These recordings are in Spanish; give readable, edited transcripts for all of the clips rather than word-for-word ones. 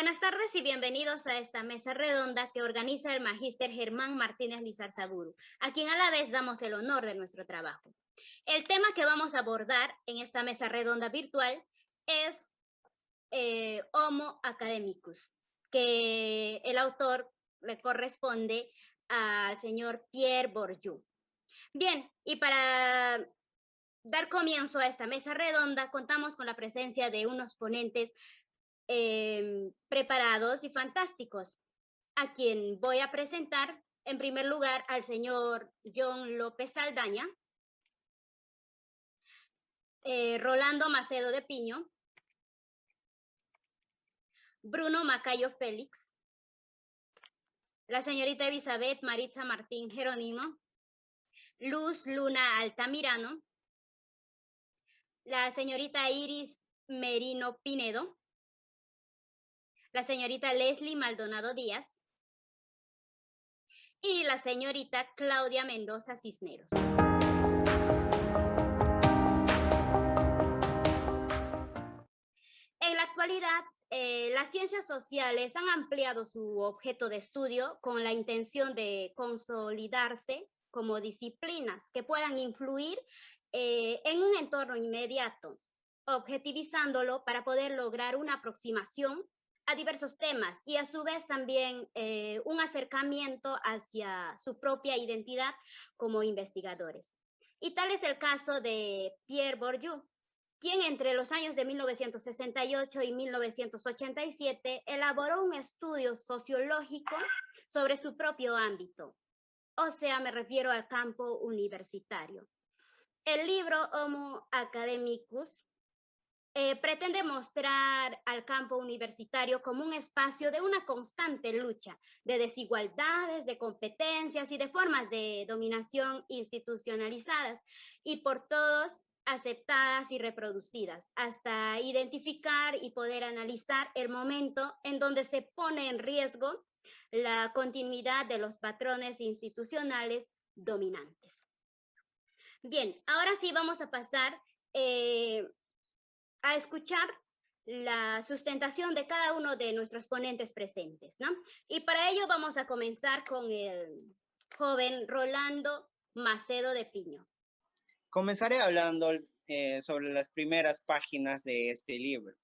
Buenas tardes y bienvenidos a esta mesa redonda que organiza el magíster Germán Martínez Lizarzaburu, a quien a la vez damos el honor de nuestro trabajo. El tema que vamos a abordar en esta mesa redonda virtual es Homo Academicus, que el autor le corresponde al señor Pierre Bourdieu. Bien, y para dar comienzo a esta mesa redonda, contamos con la presencia de unos ponentes preparados y fantásticos, a quien voy a presentar en primer lugar al señor John López Saldaña, Rolando Macedo de Piño, Bruno Macayo Félix, la señorita Elizabeth Maritza Martín Jerónimo, Luz Luna Altamirano, la señorita Iris Merino Pinedo, la señorita Leslie Maldonado Díaz y la señorita Claudia Mendoza Cisneros. En la actualidad, las ciencias sociales han ampliado su objeto de estudio con la intención de consolidarse como disciplinas que puedan influir en un entorno inmediato, objetivizándolo para poder lograr una aproximación a diversos temas y a su vez también un acercamiento hacia su propia identidad como investigadores. Y tal es el caso de Pierre Bourdieu, quien entre los años de 1968 y 1987 elaboró un estudio sociológico sobre su propio ámbito, o sea, me refiero al campo universitario. El libro Homo Academicus pretende mostrar al campo universitario como un espacio de una constante lucha de desigualdades, de competencias y de formas de dominación institucionalizadas y por todos aceptadas y reproducidas, hasta identificar y poder analizar el momento en donde se pone en riesgo la continuidad de los patrones institucionales dominantes. Bien, ahora sí vamos a pasar a escuchar la sustentación de cada uno de nuestros ponentes presentes, ¿no? Y para ello vamos a comenzar con el joven Rolando Macedo de Piño. Comenzaré hablando sobre las primeras páginas de este libro.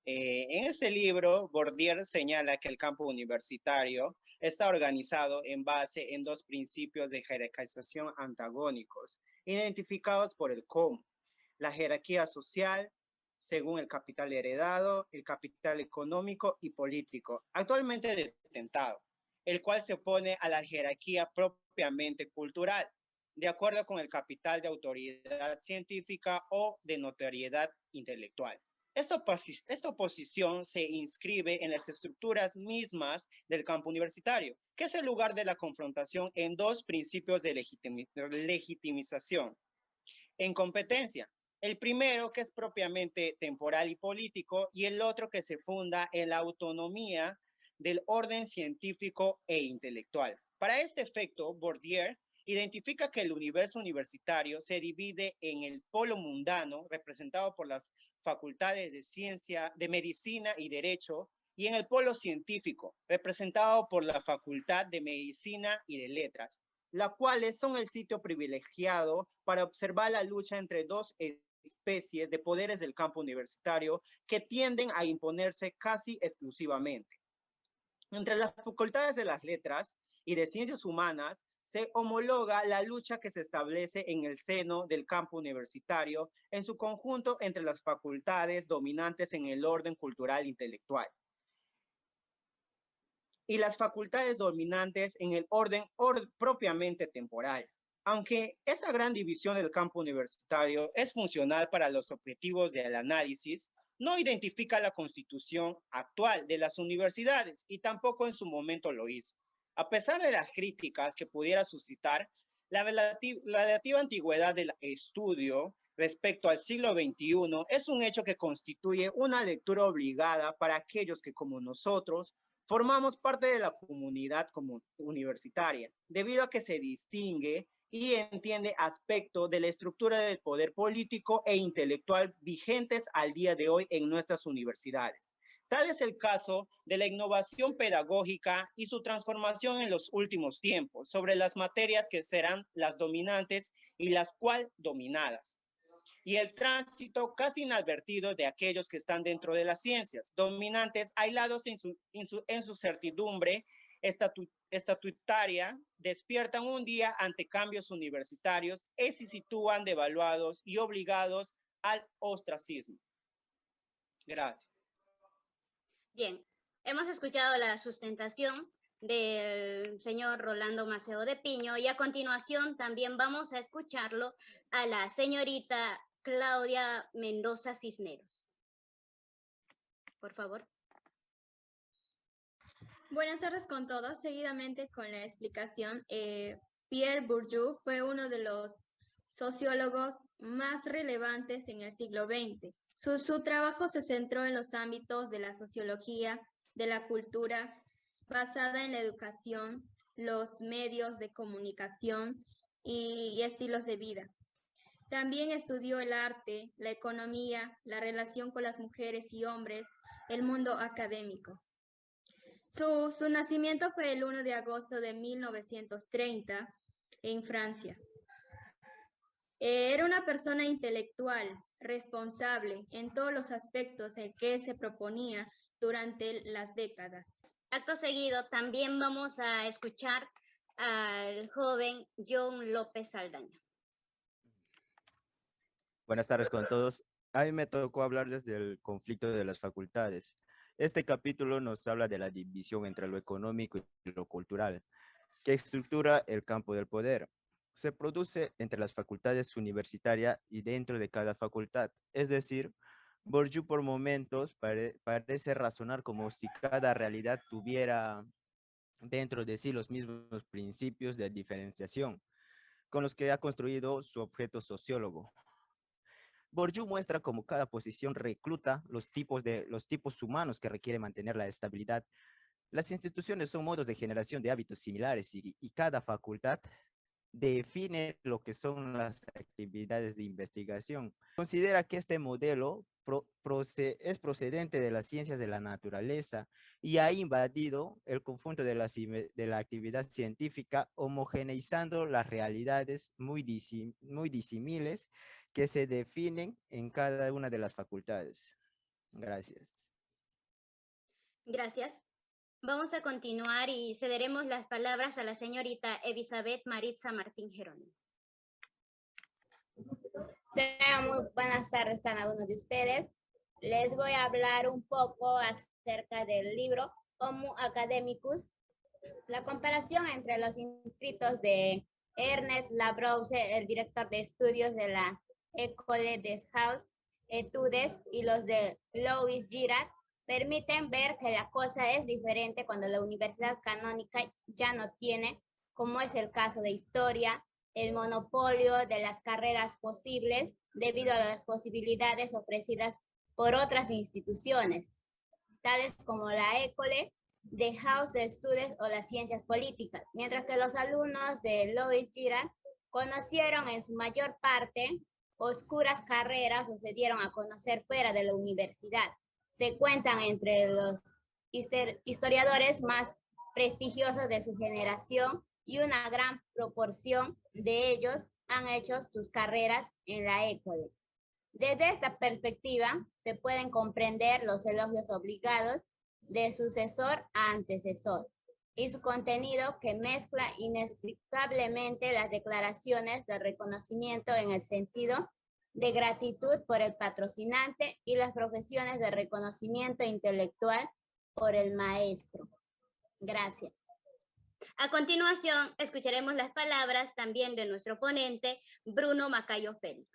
En este libro, Bourdieu señala que el campo universitario está organizado en base en dos principios de jerarquización antagónicos, identificados por el cómo: la jerarquía social, según el capital heredado, el capital económico y político, actualmente detentado, el cual se opone a la jerarquía propiamente cultural, de acuerdo con el capital de autoridad científica o de notoriedad intelectual. Esta oposición se inscribe en las estructuras mismas del campo universitario, que es el lugar de la confrontación en dos principios de legitimización. En competencia, el primero que es propiamente temporal y político, y el otro que se funda en la autonomía del orden científico e intelectual. Para este efecto, Bourdieu identifica que el universo universitario se divide en el polo mundano, representado por las facultades de ciencia, de medicina y derecho, y en el polo científico, representado por la facultad de medicina y de letras, las cuales son el sitio privilegiado para observar la lucha entre dos especies de poderes del campo universitario que tienden a imponerse casi exclusivamente. Entre las facultades de las letras y de ciencias humanas se homologa la lucha que se establece en el seno del campo universitario en su conjunto entre las facultades dominantes en el orden cultural intelectual y las facultades dominantes en el orden propiamente temporal. Aunque esa gran división del campo universitario es funcional para los objetivos del análisis, no identifica la constitución actual de las universidades y tampoco en su momento lo hizo. A pesar de las críticas que pudiera suscitar, la relativa antigüedad del estudio respecto al siglo XXI es un hecho que constituye una lectura obligada para aquellos que, como nosotros, formamos parte de la comunidad universitaria, debido a que se distingue y entiende aspectos de la estructura del poder político e intelectual vigentes al día de hoy en nuestras universidades, Tal es el caso de la innovación pedagógica y su transformación en los últimos tiempos sobre las materias que serán las dominantes y las cual dominadas, y el tránsito casi inadvertido de aquellos que están dentro de las ciencias, dominantes, aislados en su certidumbre estatutaria, despiertan un día ante cambios universitarios y se sitúan devaluados y obligados al ostracismo. Gracias. Bien, hemos escuchado la sustentación del señor Rolando Maceo de Piño y a continuación también vamos a escucharlo a la señorita Claudia Mendoza Cisneros. Por favor. Buenas tardes con todos. Seguidamente con la explicación, Pierre Bourdieu fue uno de los sociólogos más relevantes en el siglo XX. Su trabajo se centró en los ámbitos de la sociología, de la cultura, basada en la educación, los medios de comunicación y estilos de vida. También estudió el arte, la economía, la relación con las mujeres y hombres, el mundo académico. Su nacimiento fue el 1 de agosto de 1930 en Francia. Era una persona intelectual, responsable en todos los aspectos en que se proponía durante las décadas. Acto seguido, también vamos a escuchar al joven John López Saldaña. Buenas tardes con todos. A mí me tocó hablarles del conflicto de las facultades. Este capítulo nos habla de la división entre lo económico y lo cultural, que estructura el campo del poder. Se produce entre las facultades universitarias y dentro de cada facultad. Es decir, Bourdieu por momentos parece razonar como si cada realidad tuviera dentro de sí los mismos principios de diferenciación con los que ha construido su objeto sociólogo. Bourdieu muestra cómo cada posición recluta los tipos humanos que requiere mantener la estabilidad. Las instituciones son modos de generación de hábitos similares y cada facultad define lo que son las actividades de investigación. Considera que este modelo es procedente de las ciencias de la naturaleza y ha invadido el conjunto de la actividad científica, homogeneizando las realidades muy disímiles que se definen en cada una de las facultades. Gracias. Gracias. Vamos a continuar y cederemos las palabras a la señorita Elizabeth Maritza Martín Jerónimo. Muy buenas tardes a cada uno de ustedes. Les voy a hablar un poco acerca del libro Homo Academicus, la comparación entre los inscritos de Ernest Labrousse, el director de estudios de la École des Hautes Études, y los de Louis Girard, permiten ver que la cosa es diferente cuando la universidad canónica ya no tiene, como es el caso de historia, el monopolio de las carreras posibles debido a las posibilidades ofrecidas por otras instituciones, tales como la École des Hautes Études o las ciencias políticas, mientras que los alumnos de Louis Girard conocieron en su mayor parte oscuras carreras o se dieron a conocer fuera de la universidad. Se cuentan entre los historiadores más prestigiosos de su generación y una gran proporción de ellos han hecho sus carreras en la École. Desde esta perspectiva, se pueden comprender los elogios obligados de sucesor a antecesor y su contenido que mezcla inextricablemente las declaraciones de reconocimiento en el sentido de gratitud por el patrocinante y las profesiones de reconocimiento intelectual por el maestro. Gracias. A continuación, escucharemos las palabras también de nuestro ponente, Bruno Macayo Félix.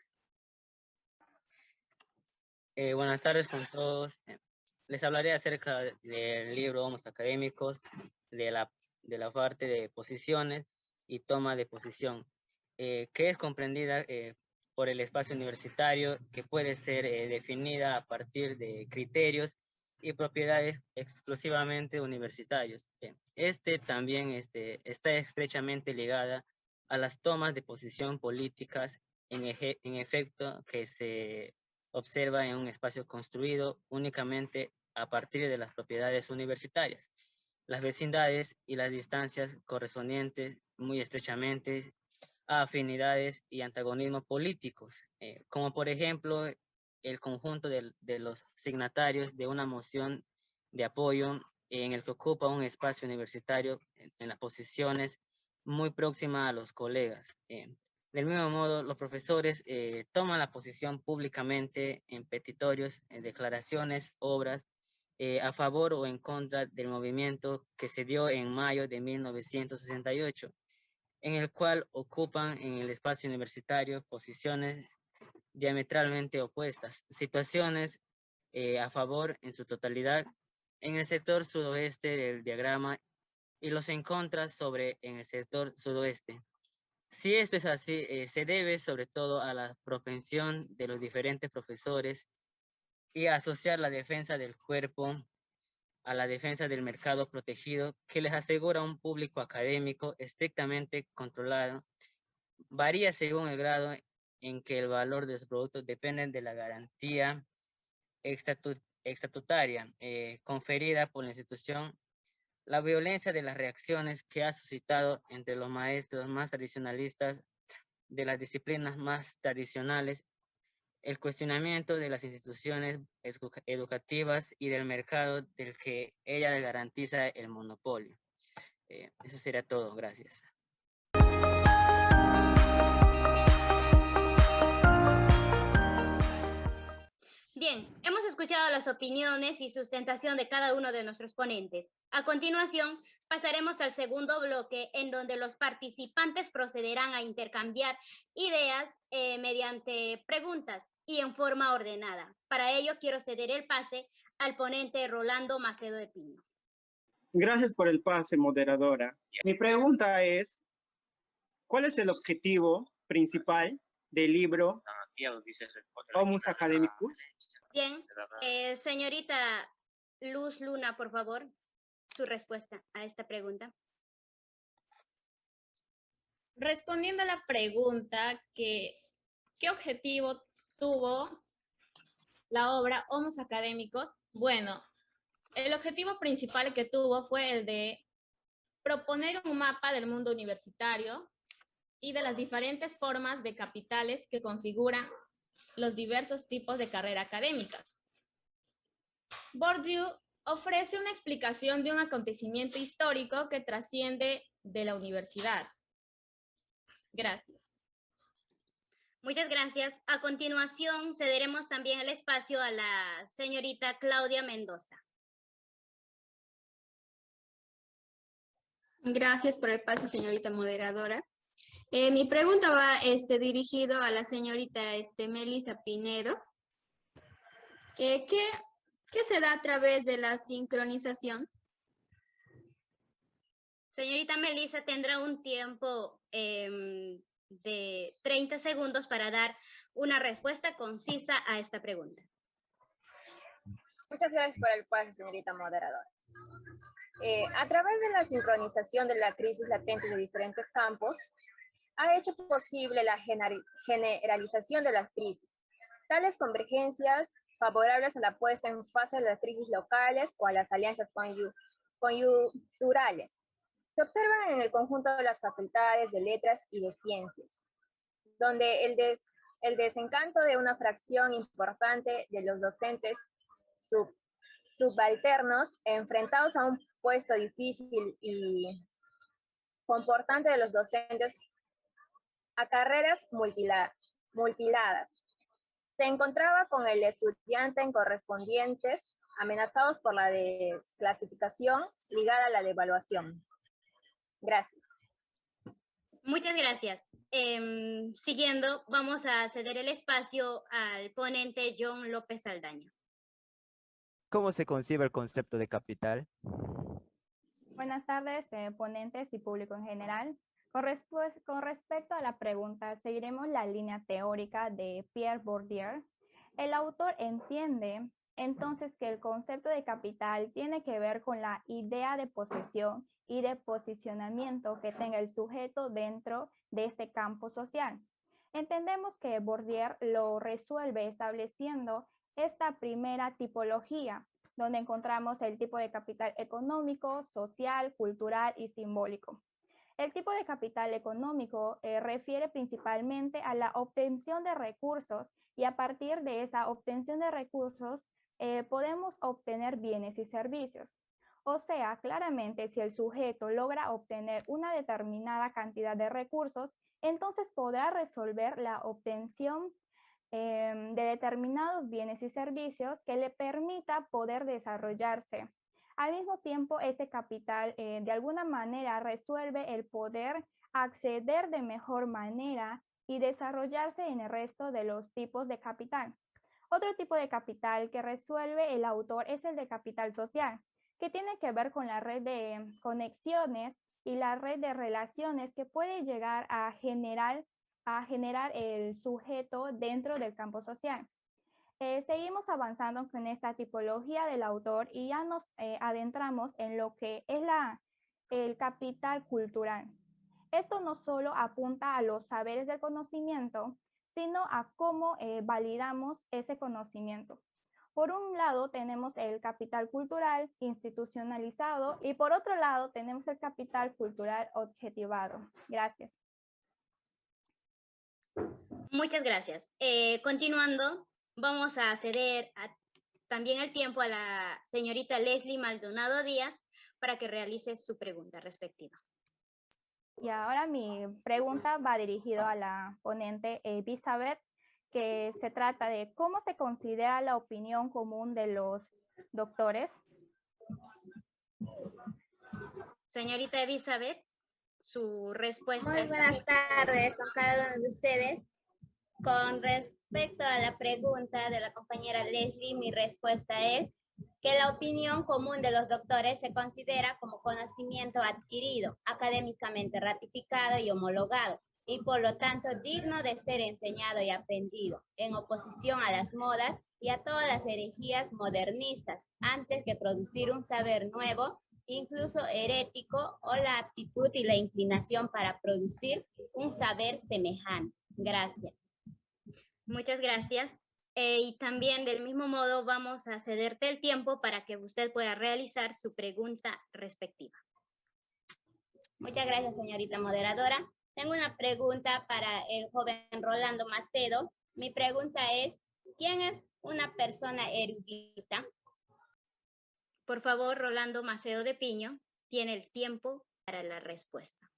Buenas tardes con todos. Les hablaré acerca del libro Homos Académicos, de la parte de posiciones y toma de posición, que es comprendida por el espacio universitario, que puede ser definida a partir de criterios y propiedades exclusivamente universitarios. También está estrechamente ligada a las tomas de posición políticas en efecto que se observa en un espacio construido únicamente a partir de las propiedades universitarias, las vecindades y las distancias correspondientes muy estrechamente a afinidades y antagonismos políticos, como por ejemplo el conjunto de los signatarios de una moción de apoyo en el que ocupa un espacio universitario en las posiciones muy próximas a los colegas. Del mismo modo, los profesores toman la posición públicamente en petitorios, en declaraciones, obras, a favor o en contra del movimiento que se dio en mayo de 1968, en el cual ocupan en el espacio universitario posiciones diametralmente opuestas, situaciones a favor en su totalidad en el sector sudoeste del diagrama y los en contra sobre en el sector sudoeste. Si esto es así, se debe sobre todo a la propensión de los diferentes profesores y a asociar la defensa del cuerpo a la defensa del mercado protegido que les asegura un público académico estrictamente controlado. Varía según el grado en que el valor de los productos depende de la garantía estatutaria conferida por la institución. La violencia de las reacciones que ha suscitado entre los maestros más tradicionalistas de las disciplinas más tradicionales, el cuestionamiento de las instituciones educativas y del mercado del que ella garantiza el monopolio. Eso sería todo. Gracias. Bien, hemos escuchado las opiniones y sustentación de cada uno de nuestros ponentes. A continuación, pasaremos al segundo bloque, en donde los participantes procederán a intercambiar ideas mediante preguntas y en forma ordenada. Para ello, quiero ceder el pase al ponente Rolando Macedo de Pino. Gracias por el pase, moderadora. Mi pregunta es, ¿cuál es el objetivo principal del libro Homus Academicus? Bien, señorita Luz Luna, por favor, su respuesta a esta pregunta. Respondiendo a la pregunta, ¿qué objetivo tuvo la obra Homus Academicus? Bueno, el objetivo principal que tuvo fue el de proponer un mapa del mundo universitario y de las diferentes formas de capitales que configuran los diversos tipos de carreras académicas. Bourdieu ofrece una explicación de un acontecimiento histórico que trasciende de la universidad. Gracias. Muchas gracias. A continuación, cederemos también el espacio a la señorita Claudia Mendoza. Gracias por el pase, señorita moderadora. Mi pregunta va dirigido a la señorita Melissa Pinedo. ¿Qué se da a través de la sincronización? Señorita Melissa, tendrá un tiempo de 30 segundos para dar una respuesta concisa a esta pregunta. Muchas gracias por el pase, señorita moderadora. A través de la sincronización de la crisis latente de diferentes campos, ha hecho posible la generalización de las crisis. Tales convergencias favorables a la puesta en fase de las crisis locales o a las alianzas coyunturales se observan en el conjunto de las facultades de letras y de ciencias, donde el desencanto de una fracción importante de los docentes subalternos enfrentados a un puesto difícil y comportante de los docentes a carreras multiladas. Se encontraba con el estudiante en correspondientes amenazados por la desclasificación ligada a la devaluación. Gracias. Muchas gracias. Siguiendo, vamos a ceder el espacio al ponente John López Saldaña. ¿Cómo se concibe el concepto de capital? Buenas tardes, ponentes y público en general. Con respecto a la pregunta, seguiremos la línea teórica de Pierre Bourdieu. El autor entiende entonces que el concepto de capital tiene que ver con la idea de posesión y de posicionamiento que tenga el sujeto dentro de este campo social. Entendemos que Bourdieu lo resuelve estableciendo esta primera tipología, donde encontramos el tipo de capital económico, social, cultural y simbólico. El tipo de capital económico refiere principalmente a la obtención de recursos y a partir de esa obtención de recursos podemos obtener bienes y servicios. O sea, claramente si el sujeto logra obtener una determinada cantidad de recursos, entonces podrá resolver la obtención de determinados bienes y servicios que le permita poder desarrollarse. Al mismo tiempo, este capital de alguna manera resuelve el poder acceder de mejor manera y desarrollarse en el resto de los tipos de capital. Otro tipo de capital que resuelve el autor es el de capital social, que tiene que ver con la red de conexiones y la red de relaciones que puede llegar a generar el sujeto dentro del campo social. Seguimos avanzando con esta tipología del autor y ya nos adentramos en lo que es el capital cultural. Esto no solo apunta a los saberes del conocimiento, sino a cómo validamos ese conocimiento. Por un lado tenemos el capital cultural institucionalizado y por otro lado tenemos el capital cultural objetivado. Gracias. Muchas gracias. Continuando, vamos a ceder también el tiempo a la señorita Leslie Maldonado Díaz para que realice su pregunta respectiva. Y ahora mi pregunta va dirigida a la ponente Elizabeth, que se trata de cómo se considera la opinión común de los doctores. Señorita Elizabeth, su respuesta. Muy buenas tardes con cada uno de ustedes. Con respecto a la pregunta de la compañera Leslie, mi respuesta es que la opinión común de los doctores se considera como conocimiento adquirido, académicamente ratificado y homologado, y por lo tanto digno de ser enseñado y aprendido, en oposición a las modas y a todas las herejías modernistas, antes que producir un saber nuevo, incluso herético, o la aptitud y la inclinación para producir un saber semejante. Gracias. Muchas gracias. Y también del mismo modo vamos a cederte el tiempo para que usted pueda realizar su pregunta respectiva. Muchas gracias, señorita moderadora. Tengo una pregunta para el joven Rolando Macedo. Mi pregunta es, ¿quién es una persona erudita? Por favor, Rolando Macedo de Piño, tiene el tiempo para la respuesta.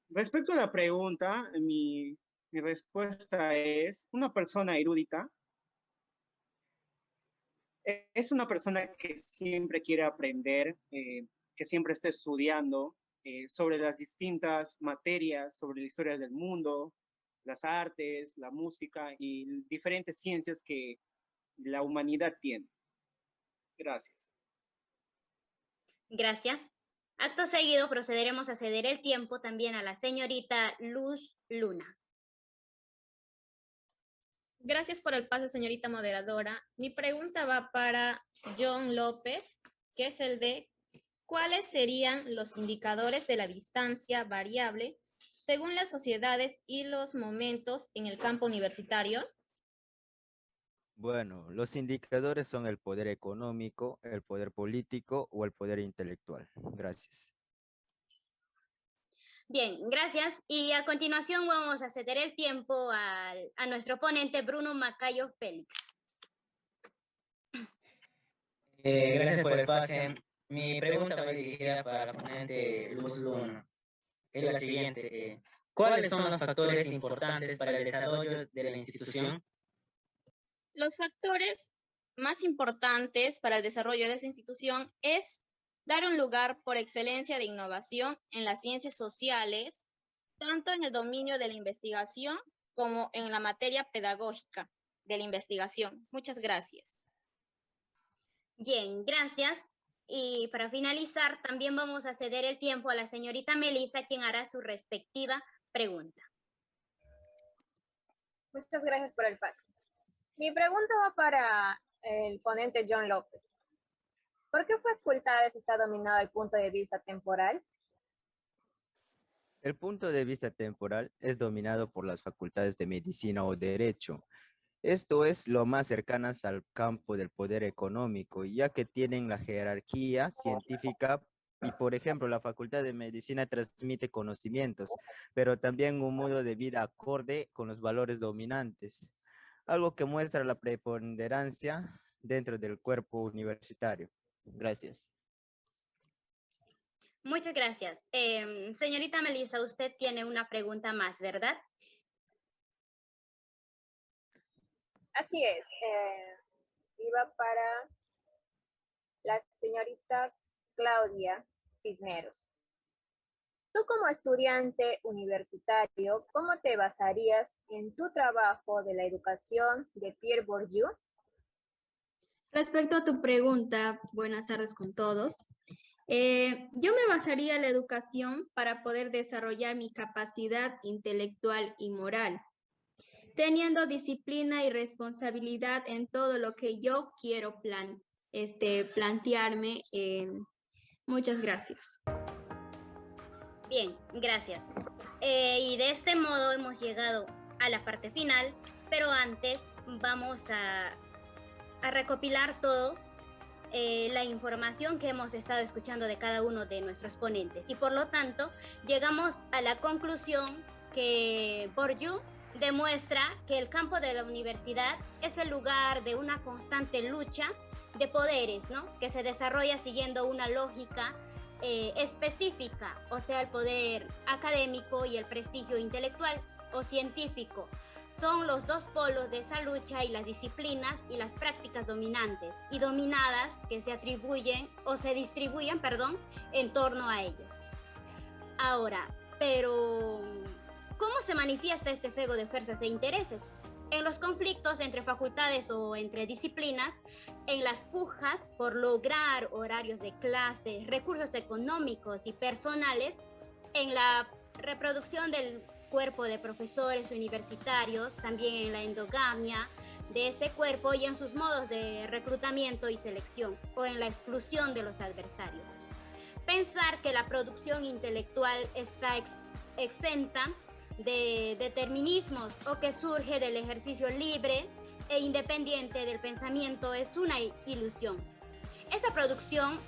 Respecto a la pregunta, mi respuesta es, una persona erudita es una persona que siempre quiere aprender, que siempre está estudiando sobre las distintas materias, sobre la historia del mundo, las artes, la música y diferentes ciencias que la humanidad tiene. Gracias. Gracias. Acto seguido procederemos a ceder el tiempo también a la señorita Luz Luna. Gracias por el paso, señorita moderadora. Mi pregunta va para John López, que es el de ¿cuáles serían los indicadores de la distancia variable según las sociedades y los momentos en el campo universitario? Bueno, los indicadores son el poder económico, el poder político o el poder intelectual. Gracias. Bien, gracias. Y a continuación vamos a ceder el tiempo a nuestro ponente Bruno Macayo Félix. Gracias por el pase. Mi pregunta va dirigida para la ponente Luz Luna. Es la siguiente. ¿Cuáles son los factores importantes para el desarrollo de la institución? Los factores más importantes para el desarrollo de esa institución es dar un lugar por excelencia de innovación en las ciencias sociales, tanto en el dominio de la investigación como en la materia pedagógica de la investigación. Muchas gracias. Bien, gracias. Y para finalizar, también vamos a ceder el tiempo a la señorita Melissa, quien hará su respectiva pregunta. Muchas gracias por el paso. Mi pregunta va para el ponente John López. ¿Por qué facultades está dominado el punto de vista temporal? El punto de vista temporal es dominado por las facultades de medicina o derecho, Esto es lo más cercanas al campo del poder económico, ya que tienen la jerarquía científica y, por ejemplo, la Facultad de Medicina transmite conocimientos, pero también un modo de vida acorde con los valores dominantes, algo que muestra la preponderancia dentro del cuerpo universitario. Gracias. Muchas gracias. Señorita Melissa, usted tiene una pregunta más, ¿verdad? Así es. Iba para la señorita Claudia Cisneros. Tú como estudiante universitario, ¿cómo te basarías en tu trabajo de la educación de Pierre Bourdieu? Respecto a tu pregunta, buenas tardes con todos. Yo me basaría en la educación para poder desarrollar mi capacidad intelectual y moral, teniendo disciplina y responsabilidad en todo lo que yo quiero plantearme. Muchas gracias. Bien, gracias. Y de este modo hemos llegado a la parte final, pero antes vamos a recopilar todo la información que hemos estado escuchando de cada uno de nuestros ponentes. Y por lo tanto, llegamos a la conclusión que Bourdieu demuestra que el campo de la universidad es el lugar de una constante lucha de poderes, ¿no? Que se desarrolla siguiendo una lógica específica, o sea, el poder académico y el prestigio intelectual o científico. Son los dos polos de esa lucha y las disciplinas y las prácticas dominantes y dominadas que se atribuyen o se distribuyen, en torno a ellos. Ahora, pero ¿cómo se manifiesta este fuego de fuerzas e intereses? En los conflictos entre facultades o entre disciplinas, en las pujas por lograr horarios de clase, recursos económicos y personales, en la reproducción del cuerpo de profesores universitarios, también en la endogamia de ese cuerpo y en sus modos de reclutamiento y selección, o en la exclusión de los adversarios. Pensar que la producción intelectual está exenta de determinismos o que surge del ejercicio libre e independiente del pensamiento es una ilusión. Esa producción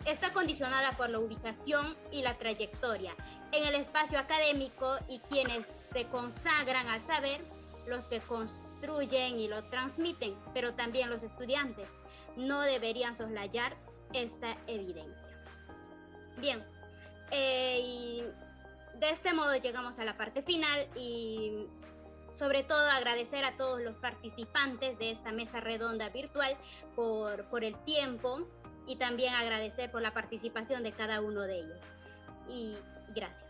está condicionada por la ubicación y la trayectoria en el espacio académico y quienes se consagran al saber, los que construyen y lo transmiten, pero también los estudiantes, no deberían soslayar esta evidencia. Bien, y de este modo llegamos a la parte final y sobre todo agradecer a todos los participantes de esta mesa redonda virtual por el tiempo y también agradecer por la participación de cada uno de ellos. Y gracias.